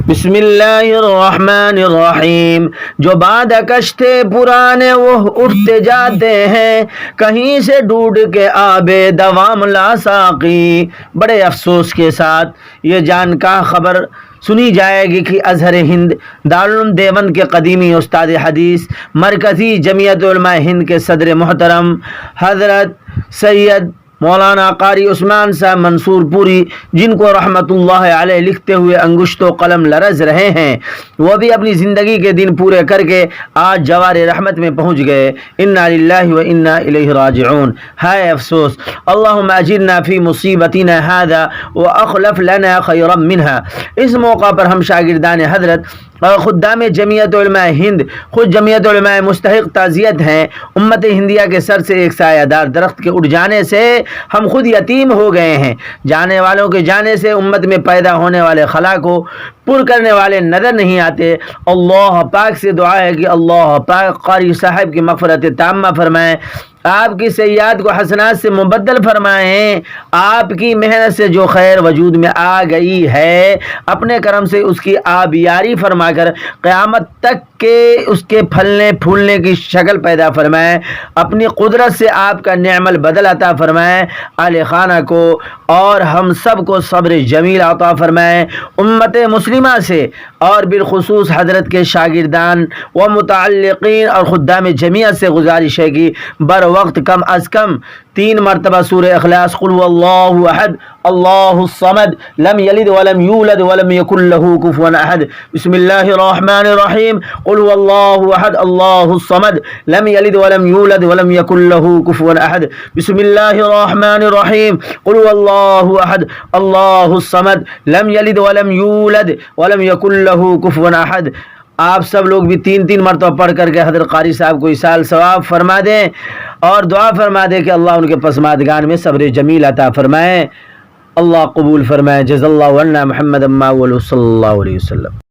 بسم اللہ الرحمن الرحیم۔ جو بادکش تھے پرانے وہ اٹھتے جاتے ہیں، کہیں سے ڈھونڈ کے آب دوام لا ساقی۔ بڑے افسوس کے ساتھ یہ جان کا خبر سنی جائے گی کہ ازہر ہند دارالعلوم دیوبند کے قدیمی استاد حدیث، مرکزی جمعیت علماء ہند کے صدر محترم حضرت سید مولانا قاری عثمان صاحب منصور پوری، جن کو رحمت اللہ علیہ لکھتے ہوئے انگشت و قلم لرز رہے ہیں، وہ بھی اپنی زندگی کے دن پورے کر کے آج جوار رحمت میں پہنچ گئے۔ انا للہ و انا الیہ راجعون۔ ہائے افسوس! اللہم اجرنا فی مصیبتنا ھذا واخلف لنا خیرا منہا۔ اس موقع پر ہم شاگردان حضرت اور خدام جمعیت علماء ہند، خود جمعیت علماء مستحق تعزیت ہیں۔ امت ہندیہ کے سر سے ایک سایہ دار درخت کے اٹھ جانے سے ہم خود یتیم ہو گئے ہیں۔ جانے والوں کے جانے سے امت میں پیدا ہونے والے خلا کو پر کرنے والے نظر نہیں آتے۔ اللہ پاک سے دعا ہے کہ اللہ پاک قاری صاحب کی مغفرت تامہ فرمائیں، آپ کی سیئات کو حسنات سے مبدل فرمائیں، آپ کی محنت سے جو خیر وجود میں آ گئی ہے اپنے کرم سے اس کی آبیاری فرما کر قیامت تک کے اس کے پھلنے پھولنے کی شکل پیدا فرمائیں، اپنی قدرت سے آپ کا نعم البدل عطا فرمائیں، اہل خانہ کو اور ہم سب کو صبر جمیل عطا فرمائیں۔ امت مسلمہ سے اور بالخصوص حضرت کے شاگردان و متعلقین اور خدام جمعیت سے گزارش ہے کہ وقت کم از کم 3 مرتبہ سورہ اخلاص قل هو اللہ احد اللہ الصمد لم یلد ولم یولد ولم یکن له کفوا احد۔ بسم اللہ الرحمن الرحیم قل هو اللہ احد اللہ الصمد لم یلد ولم یولد ولم یکن له کفوا احد۔ بسم اللہ الرحمن الرحیم قل هو اللہ احد اللہ الصمد لم یلد ولم یولد ولم یکن له کفوا احد۔ آپ سب لوگ بھی 3 مرتبہ پڑھ کر کے حضرت قاری صاحب کو ایصال ثواب فرما دیں اور دعا فرما دیں کہ اللہ ان کے پسماندگان میں صبر جمیل عطا فرمائیں۔ اللہ قبول فرمائے۔ جزا اللہ عنا محمد صلی اللہ علیہ وسلم۔